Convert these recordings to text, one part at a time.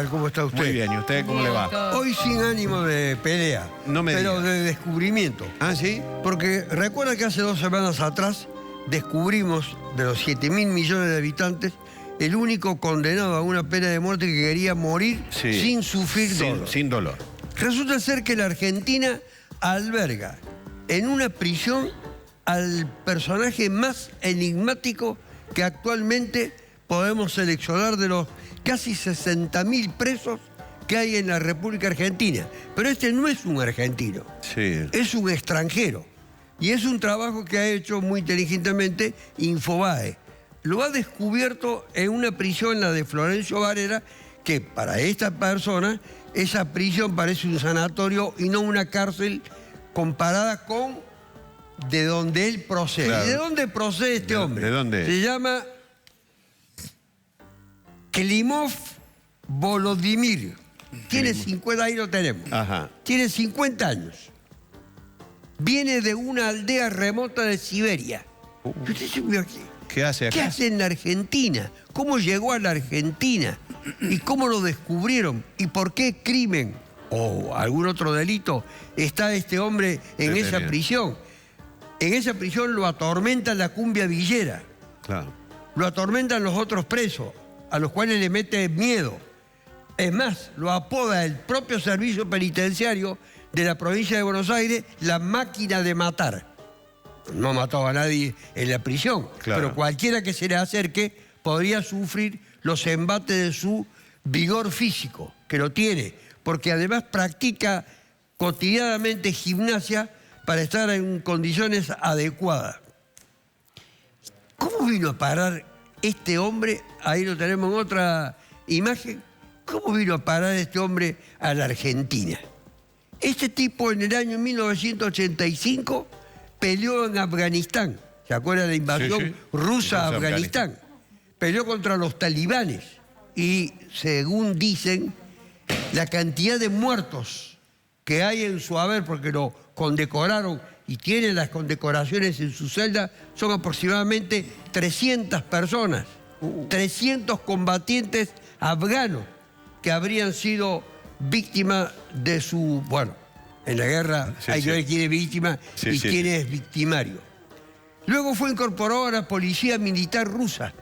¿Cómo está usted? Muy bien, ¿y usted cómo le va? Hoy sin ánimo de pelea, No me pero diga. de descubrimiento. ¿Ah, sí? Porque recuerda que hace 2 semanas atrás descubrimos, de los 7.000 millones de habitantes, el único condenado a una pena de muerte que quería morir Sí. sin sufrir dolor. Sin dolor. Resulta ser que la Argentina alberga en una prisión al personaje más enigmático que actualmente podemos seleccionar de los casi 60.000 presos que hay en la República Argentina. Pero este no es un argentino, Sí. es un extranjero. Y es un trabajo que ha hecho muy inteligentemente Infobae. Lo ha descubierto en una prisión, la de Florencio Varela, que para esta persona, esa prisión parece un sanatorio y no una cárcel comparada con de donde él procede. Claro. ¿Y de dónde procede este hombre? ¿De dónde? Se llama Klimov Volodymyr. Tiene 50, ahí lo tenemos. Ajá. Tiene 50 años. Viene de una aldea remota de Siberia. ¿Y usted se vio aquí? ¿Qué hace acá? ¿Qué hace en la Argentina? ¿Cómo llegó a la Argentina? ¿Y cómo lo descubrieron? ¿Y por qué crimen o algún otro delito está este hombre en esa Detenido. prisión? En esa prisión lo atormenta la cumbia villera, Claro. lo atormentan los otros presos, a los cuales le mete miedo. Es más, lo apoda el propio servicio penitenciario de la provincia de Buenos Aires la máquina de matar. No mató a nadie en la prisión, Claro. pero cualquiera que se le acerque podría sufrir los embates de su vigor físico, que lo tiene, porque además practica cotidianamente gimnasia para estar en condiciones adecuadas. ¿Cómo vino a parar este hombre? Ahí lo tenemos en otra imagen. ¿Cómo vino a parar este hombre a la Argentina? Este tipo en el año 1985 peleó en Afganistán. ¿Se acuerda de la invasión Sí, sí. rusa a Rusa a Afganistán? Peleó contra los talibanes. Y según dicen, la cantidad de muertos que hay en su haber, porque lo condecoraron y tiene las condecoraciones en su celda, son aproximadamente 300 personas. 300 combatientes afganos que habrían sido víctimas de su... Bueno, en la guerra Sí, hay sí. que ver quién es víctima Sí, y sí, quién sí. es victimario. Luego fue incorporado a la policía militar rusa,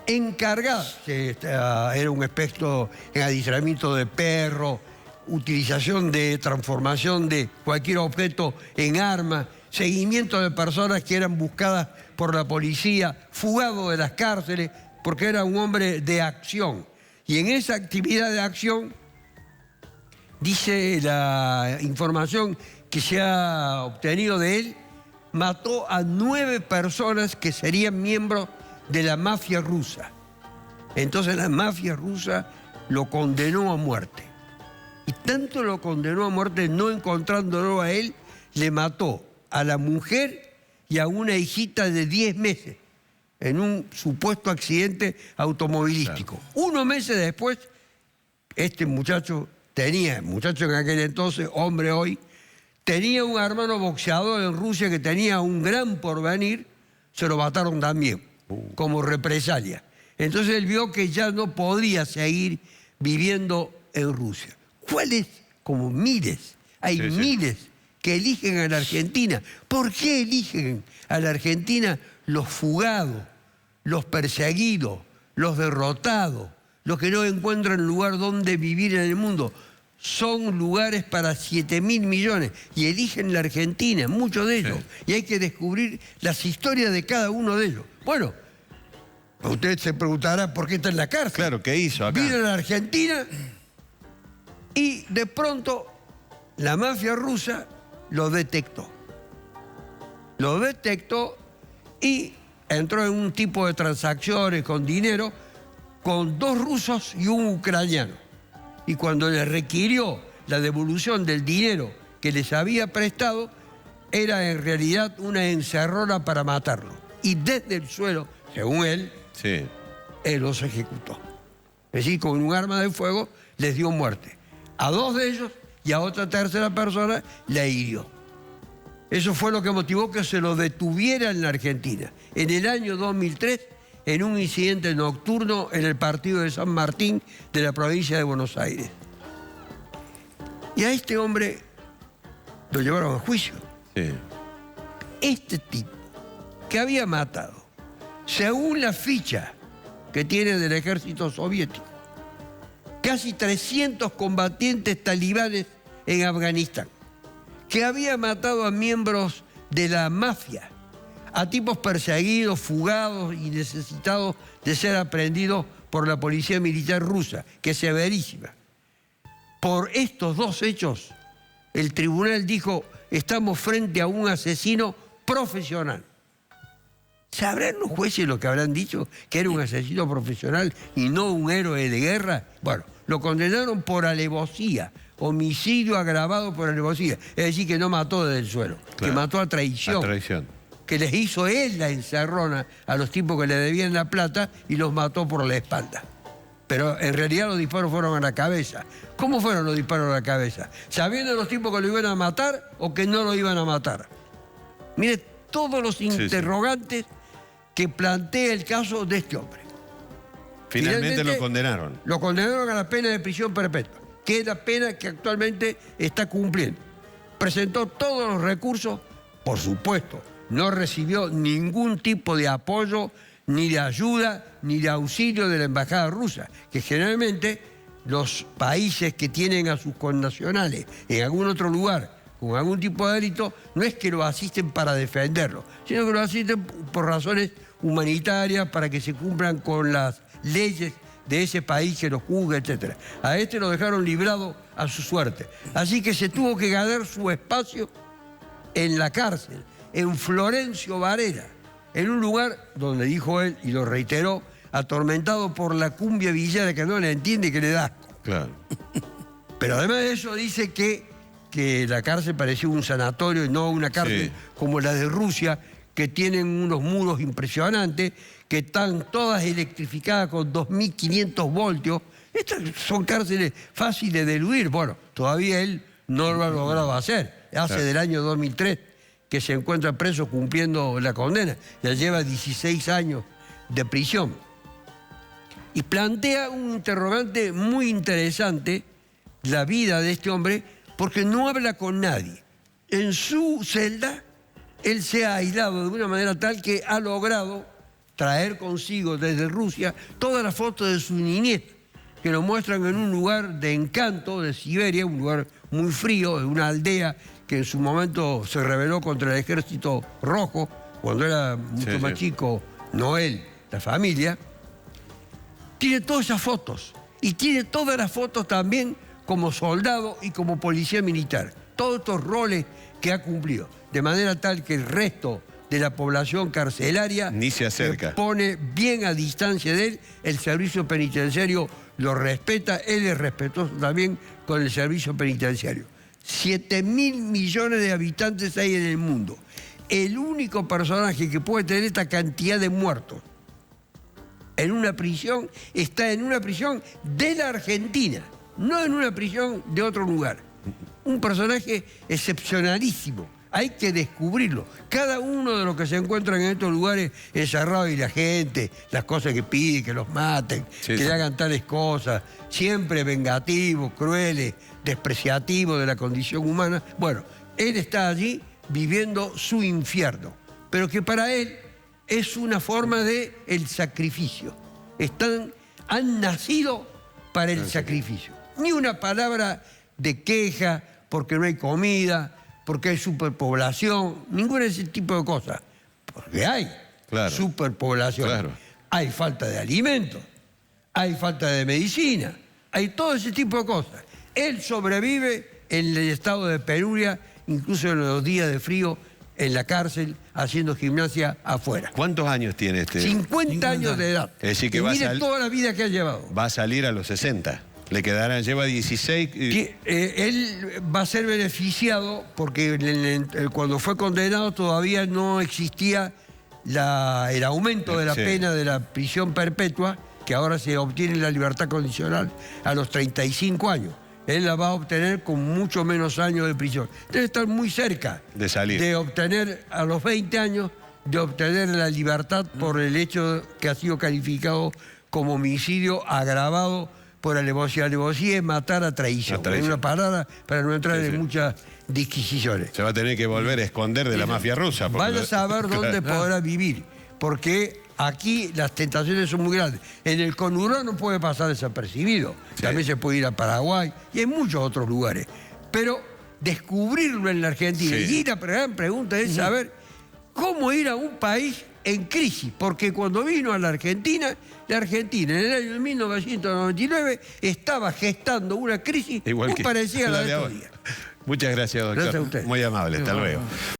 encargada, que era un experto en adiestramiento de perros, utilización de transformación de cualquier objeto en arma, seguimiento de personas que eran buscadas por la policía, fugado de las cárceles, porque era un hombre de acción. Y en esa actividad de acción, dice la información que se ha obtenido de él, mató a 9 personas que serían miembros de la mafia rusa. Entonces la mafia rusa lo condenó a muerte. Y tanto lo condenó a muerte, no encontrándolo a él, le mató a la mujer y a una hijita de 10 meses en un supuesto accidente automovilístico. Claro. Unos meses después, este muchacho en aquel entonces, hombre hoy, tenía un hermano boxeador en Rusia que tenía un gran porvenir, se lo mataron también, como represalia. Entonces él vio que ya no podía seguir viviendo en Rusia. ¿Cuáles? Como miles, hay Sí, sí. miles que eligen a la Argentina. ¿Por qué eligen a la Argentina los fugados, los perseguidos, los derrotados, los que no encuentran lugar donde vivir en el mundo? Son lugares para 7.000 millones y eligen la Argentina, muchos de ellos. Sí. Y hay que descubrir las historias de cada uno de ellos. Bueno, usted se preguntará por qué está en la cárcel. Claro, ¿qué hizo acá? Vino a la Argentina y de pronto la mafia rusa lo detectó. Lo detectó y entró en un tipo de transacciones con dinero con 2 rusos y un ucraniano. Y cuando le requirió la devolución del dinero que les había prestado, era en realidad una encerrona para matarlo. Y desde el suelo, según él Sí. los ejecutó. Es decir, con un arma de fuego les dio muerte. A 2 de ellos y a otra tercera persona la hirió. Eso fue lo que motivó que se lo detuviera en la Argentina. En el año 2003 en un incidente nocturno en el partido de San Martín de la provincia de Buenos Aires. Y a este hombre lo llevaron a juicio. Sí. Este tipo que había matado, según la ficha que tiene del ejército soviético, casi 300 combatientes talibanes en Afganistán, que había matado a miembros de la mafia, a tipos perseguidos, fugados y necesitados de ser aprehendidos por la policía militar rusa, que es severísima. Por estos dos hechos, el tribunal dijo, estamos frente a un asesino profesional. ¿Sabrán los jueces lo que habrán dicho? ¿Que era un asesino profesional y no un héroe de guerra? Bueno, lo condenaron por alevosía, homicidio agravado por alevosía. Es decir, que no mató desde el suelo, claro, que mató a traición. A traición. Que les hizo él la encerrona a los tipos que le debían la plata y los mató por la espalda. Pero en realidad los disparos fueron a la cabeza. ¿Cómo fueron los disparos a la cabeza? ¿Sabiendo los tipos que lo iban a matar o que no lo iban a matar? Mire, todos los interrogantes que plantea el caso de este hombre. Finalmente lo condenaron. Lo condenaron a la pena de prisión perpetua, que es la pena que actualmente está cumpliendo. Presentó todos los recursos, por supuesto, no recibió ningún tipo de apoyo, ni de ayuda, ni de auxilio de la embajada rusa, que generalmente los países que tienen a sus connacionales en algún otro lugar con algún tipo de delito, no es que lo asisten para defenderlo, sino que lo asisten por razones humanitarias, para que se cumplan con las leyes de ese país que lo juzga, etc. A este lo dejaron librado a su suerte. Así que se tuvo que ganar su espacio en la cárcel, en Florencio Varela, en un lugar donde, dijo él, y lo reiteró, atormentado por la cumbia villera que no le entiende y que le da asco. Claro. Pero además de eso dice que la cárcel parecía un sanatorio y no una cárcel como la de Rusia, que tienen unos muros impresionantes, que están todas electrificadas con 2.500 voltios. Estas son cárceles fáciles de eludir. Bueno, todavía él no lo ha logrado hacer. Hace del año 2003 que se encuentra preso cumpliendo la condena. Ya lleva 16 años de prisión. Y plantea un interrogante muy interesante, la vida de este hombre, porque no habla con nadie. En su celda, él se ha aislado de una manera tal que ha logrado traer consigo desde Rusia todas las fotos de su niñez, que lo muestran en un lugar de encanto de Siberia, un lugar muy frío, de una aldea que en su momento se rebeló contra el ejército rojo, cuando era mucho más chico, no él, la familia. Tiene todas esas fotos, y tiene todas las fotos también como soldado y como policía militar. Todos estos roles que ha cumplido, de manera tal que el resto de la población carcelaria ni se acerca, se pone bien a distancia de él. El servicio penitenciario lo respeta, él es respetuoso también con el servicio penitenciario. 7.000 millones de habitantes hay en el mundo. El único personaje que puede tener esta cantidad de muertos en una prisión está en una prisión de la Argentina, no en una prisión de otro lugar. Un personaje excepcionalísimo. Hay que descubrirlo. Cada uno de los que se encuentran en estos lugares encerrados, y la gente, las cosas que pide, que los maten, que le hagan tales cosas, siempre vengativos, crueles, despreciativos de la condición humana. Bueno, él está allí viviendo su infierno, pero que para él es una forma de el sacrificio. Han nacido para el sacrificio. Ni una palabra de queja porque no hay comida, porque hay superpoblación, ningún ese tipo de cosas. Porque hay superpoblación. Claro. Hay falta de alimentos, hay falta de medicina, hay todo ese tipo de cosas. Él sobrevive en el estado de penuria, incluso en los días de frío, en la cárcel, haciendo gimnasia afuera. ¿Cuántos años tiene este? 50 años de edad. Es decir, que y mire toda la vida que ha llevado. Va a salir a los 60. Le quedarán, lleva 16... Él va a ser beneficiado porque cuando fue condenado todavía no existía el aumento de la pena de la prisión perpetua, que ahora se obtiene la libertad condicional a los 35 años. Él la va a obtener con mucho menos años de prisión. Debe estar muy cerca de salir, de obtener a los 20 años de obtener la libertad por el hecho que ha sido calificado como homicidio agravado por alevosía. Alevosía es matar a traición. En una palabra, para no entrar en muchas disquisiciones. Se va a tener que volver a esconder de la mafia rusa. Vaya a saber dónde podrá vivir, porque aquí las tentaciones son muy grandes. En el conurbano puede pasar desapercibido. Sí. También se puede ir a Paraguay y en muchos otros lugares. Pero descubrirlo en la Argentina. Sí. Y la gran pregunta es saber cómo ir a un país en crisis. Porque cuando vino a la Argentina en el año 1999 estaba gestando una crisis muy parecida a la de estos días. Muchas gracias, doctor. Gracias a usted. Muy amable. Hasta luego.